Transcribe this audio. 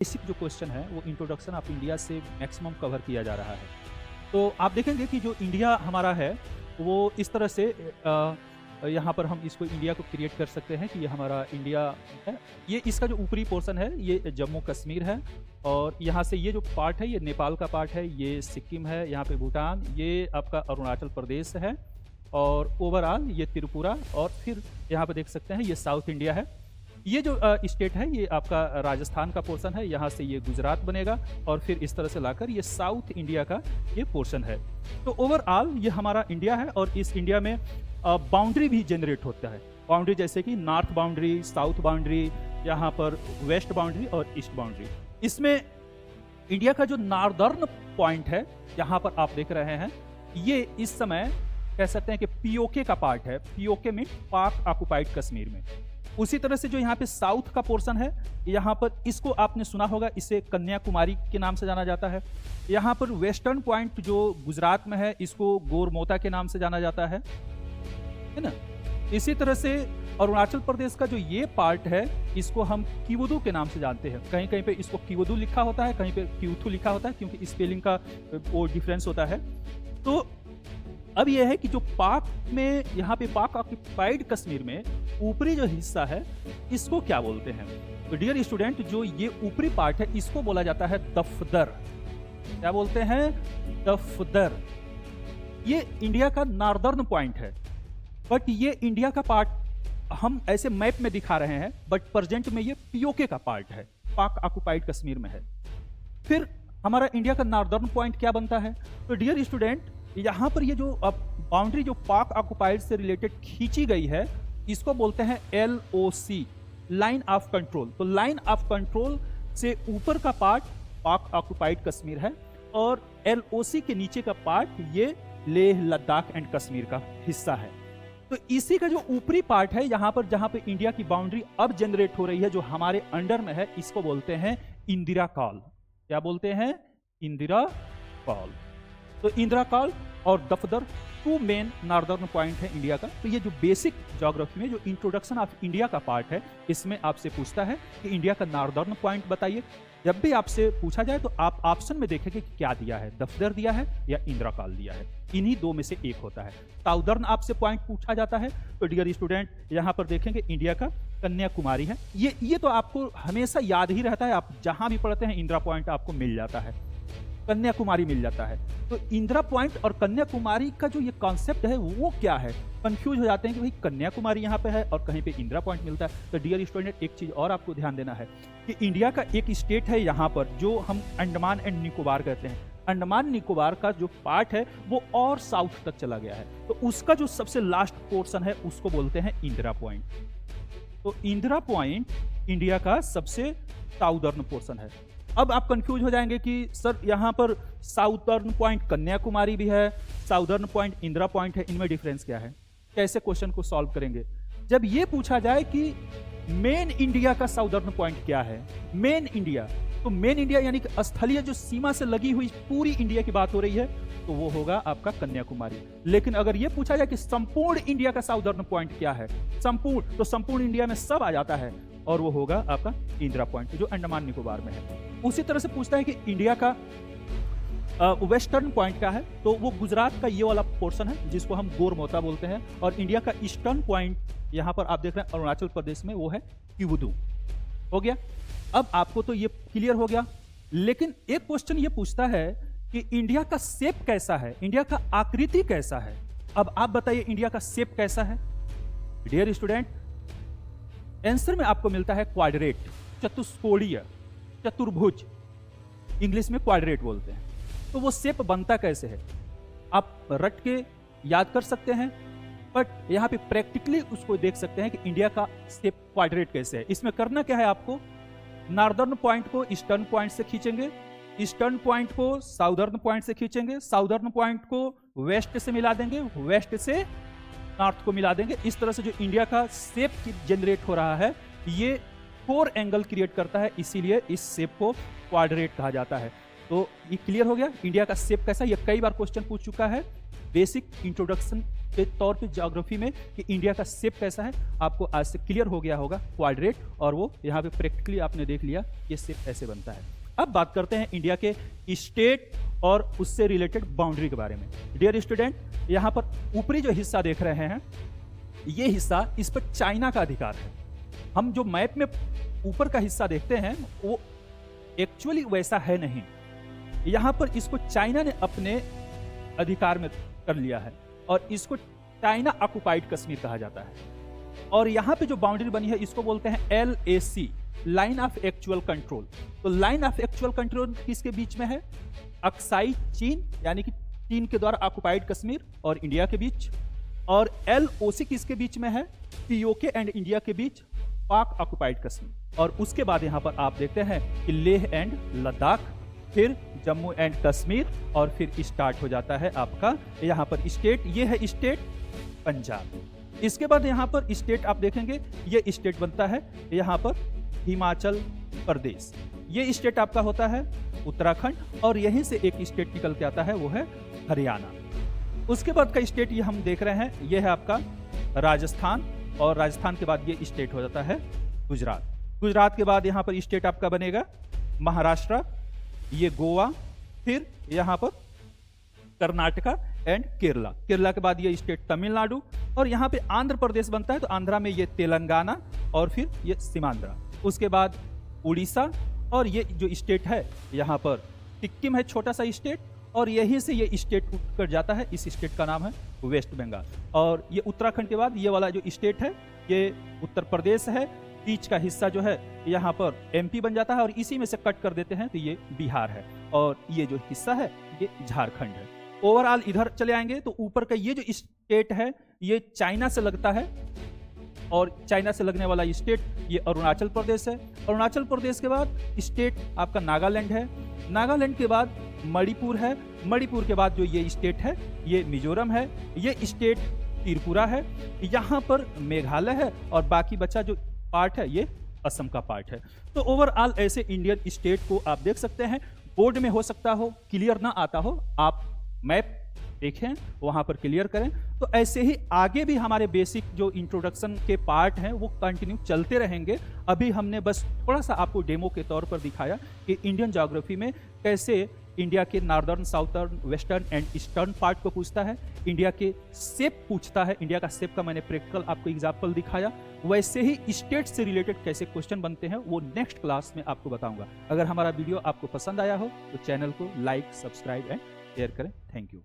Basic जो question है वो इंट्रोडक्शन ऑफ इंडिया से मैक्सिमम कवर किया जा रहा है। तो आप देखेंगे कि जो इंडिया हमारा है वो इस तरह से यहाँ पर हम इसको इंडिया को क्रिएट कर सकते हैं कि ये हमारा इंडिया है। ये इसका जो ऊपरी पोर्शन है ये जम्मू कश्मीर है, और यहाँ से ये जो पार्ट है ये नेपाल का पार्ट है, ये सिक्किम है, यहाँ पे भूटान, ये आपका अरुणाचल प्रदेश है, और ओवरऑल ये त्रिपुरा, और फिर यहाँ पे देख सकते हैं ये साउथ इंडिया है। ये जो स्टेट है ये आपका राजस्थान का पोर्शन है, यहाँ से ये गुजरात बनेगा, और फिर इस तरह से लाकर ये साउथ इंडिया का ये पोर्शन है। तो ओवरऑल ये हमारा इंडिया है, और इस इंडिया में बाउंड्री भी जनरेट होता है। बाउंड्री जैसे कि नॉर्थ बाउंड्री, साउथ बाउंड्री, यहाँ पर वेस्ट बाउंड्री और ईस्ट बाउंड्री। इसमें इंडिया का जो नॉर्दर्न पॉइंट है यहाँ पर आप देख रहे हैं, ये इस समय कह सकते हैं कि पीओके का पार्ट है। पीओके में पाक ऑक्युपाइड कश्मीर में। उसी तरह से जो यहाँ पे साउथ का पोर्शन है, यहाँ पर इसको आपने सुना होगा, इसे कन्याकुमारी के नाम से जाना जाता है। यहाँ पर वेस्टर्न पॉइंट जो गुजरात में है इसको गोरमोता के नाम से जाना जाता है ना। इसी तरह से अरुणाचल प्रदेश का जो ये पार्ट है इसको हम किवुदू के नाम से जानते हैं। कहीं कहीं पे इसको किवुदू लिखा होता है, कहीं पे क्यूथू लिखा होता है, क्योंकि स्पेलिंग का वो डिफरेंस होता है। तो अब यह है कि जो पाक में, यहाँ पे पाक ऑक्युपाइड कश्मीर में ऊपरी जो हिस्सा है इसको क्या बोलते हैं? तो डियर स्टूडेंट, जो ये ऊपरी पार्ट है इसको बोला जाता है दफदर। क्या बोलते हैं? दफदर। ये इंडिया का नॉर्दर्न पॉइंट है, बट ये इंडिया का पार्ट हम ऐसे मैप में दिखा रहे हैं, बट प्रेजेंट में ये पीओके का पार्ट है, पाक ऑक्युपाइड कश्मीर में है। फिर हमारा इंडिया का नॉर्दर्न पॉइंट क्या बनता है? तो डियर स्टूडेंट, यहाँ पर ये जो बाउंड्री जो पाक ऑक्युपाइड से रिलेटेड खींची गई है इसको बोलते हैं LOC, लाइन ऑफ कंट्रोल। तो लाइन ऑफ कंट्रोल से ऊपर का पार्ट पाक ऑक्युपाइड कश्मीर है, और LOC के नीचे का पार्ट ये लेह लद्दाख एंड कश्मीर का हिस्सा है। तो इसी का जो ऊपरी पार्ट है यहाँ पर, जहां पे इंडिया की बाउंड्री अब जनरेट हो रही है, जो हमारे अंडर में है, इसको बोलते हैं इंदिरा कॉल। क्या बोलते हैं? इंदिरा कॉल। तो इंदिरा कॉल और दफदर टू मेन नॉर्दर्न पॉइंट है इंडिया का। तो ये जो बेसिक ज्योग्राफी में जो इंट्रोडक्शन ऑफ इंडिया का पार्ट है, इसमें आपसे पूछता है कि इंडिया का नॉर्दर्न पॉइंट बताइए। जब भी आपसे पूछा जाए तो आप ऑप्शन में देखेंगे कि क्या दिया है, दफदर दिया है या इंदिरा कॉल दिया है। इन्हीं दो में से एक होता है। साउदर्न आपसे पॉइंट पूछा जाता है, तो डियर स्टूडेंट यहाँ पर देखेंगे इंडिया का कन्याकुमारी है। ये तो आपको हमेशा याद ही रहता है, आप जहां भी पढ़ते हैं इंदिरा पॉइंट आपको मिल जाता है, कन्याकुमारी मिल जाता है। तो इंदिरा पॉइंट और कन्याकुमारी का जो ये कॉन्सेप्ट है वो क्या है, कंफ्यूज हो जाते हैं कि भाई कन्याकुमारी यहाँ पे है और कहीं पे इंदिरा पॉइंट मिलता है। तो डियर स्टूडेंट, एक चीज और आपको ध्यान देना है कि इंडिया का एक स्टेट है यहाँ पर जो हम अंडमान एंड निकोबार कहते हैं। अंडमान निकोबार का जो पार्ट है वो और साउथ तक चला गया है, तो उसका जो सबसे लास्ट पोर्शन है उसको बोलते हैं इंदिरा पॉइंट। तो इंदिरा पॉइंट इंडिया का सबसे साउदर्न पोर्शन है। अब आप कंफ्यूज हो जाएंगे कि सर यहाँ पर साउदर्न पॉइंट कन्याकुमारी भी है, साउदर्न पॉइंट इंदिरा पॉइंट है, इनमें डिफरेंस क्या है? कैसे क्वेश्चन को सॉल्व करेंगे? जब ये पूछा जाए कि मेन इंडिया का साउदर्न पॉइंट क्या है, मेन इंडिया, तो मेन इंडिया यानी कि स्थलीय जो सीमा से लगी हुई पूरी इंडिया की बात हो रही है, तो वो होगा आपका कन्याकुमारी। लेकिन अगर ये पूछा जाए कि संपूर्ण इंडिया का साउदर्न पॉइंट क्या है, संपूर्ण, तो संपूर्ण इंडिया में सब आ जाता है, और वो होगा आपका इंदिरा पॉइंट जो अंडमान निकोबार में है। उसी तरह से पूछता है कि इंडिया का वेस्टर्न पॉइंट क्या है, तो वो गुजरात का ये वाला पोर्शन है जिसको हम गोरमोता बोलते हैं, और इंडिया का ईस्टर्न पॉइंट यहाँ पर आप देख रहे हैं अरुणाचल प्रदेश में, वो है किवुदू। हो गया? अब आपको तो ये क्लियर हो गया, लेकिन एक क्वेश्चन ये पूछता है कि इंडिया का शेप कैसा है, इंडिया का आकृति कैसा है। अब आप बताइए इंडिया का शेप कैसा है? डियर स्टूडेंट, आंसर में आपको मिलता है क्वाड्रेट, चतुष्कोणीय, चतुर्भुज, इंग्लिश में क्वाड्रेट बोलते हैं। तो वो शेप बनता कैसे है आप रट के याद कर सकते हैं, बट यहाँ पे प्रैक्टिकली उसको देख सकते हैं कि इंडिया का शेप क्वाड्रेट कैसे है। इसमें करना क्या है आपको? नॉर्दर्न पॉइंट को ईस्टर्न पॉइंट से खींचेंगे, ईस्टर्न पॉइंट को साउदर्न पॉइंट से खींचेंगे, साउदर्न पॉइंट को वेस्ट से मिला देंगे, वेस्ट से नॉर्थ को मिला देंगे। इस तरह से जो इंडिया का शेप जनरेट हो रहा है ये 4 एंगल क्रिएट करता है, इसीलिए इस शेप को क्वाड्रेट कहा जाता है। तो ये क्लियर हो गया इंडिया का शेप कैसा। ये कई बार क्वेश्चन पूछ चुका है, बेसिक इंट्रोडक्शन के तौर पे ज्योग्राफी में कि इंडिया का शेप कैसा है आपको आज से क्लियर हो गया होगा, क्वाड्रेट, और वो यहाँ पे प्रैक्टिकली आपने देख लिया ये शेप ऐसे बनता है। अब बात करते हैं इंडिया के स्टेट और उससे रिलेटेड बाउंड्री के बारे में। डियर स्टूडेंट, यहाँ पर ऊपरी जो हिस्सा देख रहे हैं ये हिस्सा, इस पर चाइना का अधिकार है। हम जो मैप में ऊपर का हिस्सा देखते हैं वो एक्चुअली वैसा है नहीं, यहाँ पर इसको चाइना ने अपने अधिकार में कर लिया है और इसको चाइना ऑक्युपाइड कश्मीर कहा जाता है। और यहाँ पे जो बाउंड्री बनी है इसको बोलते हैं LAC, line of actual control. तो लाइन ऑफ एक्चुअल कंट्रोल किसके बीच में है? अक्साई चीन, यानी कि चीन के द्वारा ऑक्युपाइड कश्मीर और इंडिया के बीच। और LOC किसके बीच में है? POK एंड इंडिया के बीच, पाक ऑक्युपाइड कश्मीर। और उसके बाद यहाँ पर आप देखते हैं कि लेह एंड लद्दाख, फिर जम्मू एंड कश्मीर, और फिर स्टार्ट हो जाता है आपका यहाँ पर स्टेट। ये है स्टेट पंजाब। इसके बाद यहाँ पर स्टेट आप देखेंगे, ये स्टेट बनता है यहाँ पर हिमाचल प्रदेश। ये स्टेट आपका होता है उत्तराखंड, और यहीं से एक स्टेट निकल के आता है वो है हरियाणा। उसके बाद का स्टेट ये हम देख रहे हैं, ये है आपका राजस्थान, और राजस्थान के बाद ये स्टेट हो जाता है गुजरात। गुजरात के बाद यहाँ पर स्टेट आपका बनेगा महाराष्ट्र, ये गोवा, फिर यहाँ पर कर्नाटका एंड केरला। केरला के बाद ये स्टेट तमिलनाडु, और यहाँ पे आंध्र प्रदेश बनता है, तो आंध्रा में ये तेलंगाना, और फिर ये सीमांध्रा। उसके बाद उड़ीसा, और ये जो स्टेट है यहाँ पर सिक्किम है, छोटा सा स्टेट, और यहीं से ये स्टेट उठकर जाता है, इस स्टेट का नाम है वेस्ट बंगाल। और ये उत्तराखंड के बाद ये वाला जो स्टेट है ये उत्तर प्रदेश है, बीच का हिस्सा जो है यहाँ पर MP बन जाता है, और इसी में से कट कर देते हैं तो ये बिहार है, और ये जो हिस्सा है ये झारखंड है। ओवरऑल इधर चले आएंगे तो ऊपर का ये जो स्टेट है ये चाइना से लगता है, और चाइना से लगने वाला स्टेट ये अरुणाचल प्रदेश है। अरुणाचल प्रदेश के बाद स्टेट आपका नागालैंड है, नागालैंड के बाद मणिपुर है, मणिपुर के बाद जो ये स्टेट है ये मिजोरम है, ये स्टेट त्रिपुरा है, यहाँ पर मेघालय है, और बाकी बचा जो पार्ट है ये असम का पार्ट है। तो ओवरऑल ऐसे इंडियन स्टेट को आप देख सकते हैं। बोर्ड में हो सकता हो क्लियर ना आता हो, आप मैप देखें वहां पर क्लियर करें। तो ऐसे ही आगे भी हमारे बेसिक जो इंट्रोडक्शन के पार्ट हैं वो कंटिन्यू चलते रहेंगे। अभी हमने बस थोड़ा सा आपको डेमो के तौर पर दिखाया कि इंडियन ज्योग्राफी में कैसे इंडिया के northern, southern, western and eastern part को पूछता है, इंडिया के शेप पूछता है। इंडिया का शेप का मैंने प्रैक्टिकल आपको एग्जाम्पल दिखाया। वैसे ही स्टेट से रिलेटेड कैसे क्वेश्चन बनते हैं वो नेक्स्ट क्लास में आपको बताऊंगा। अगर हमारा वीडियो आपको पसंद आया हो तो चैनल को लाइक, सब्सक्राइब एंड शेयर करें। Thank you.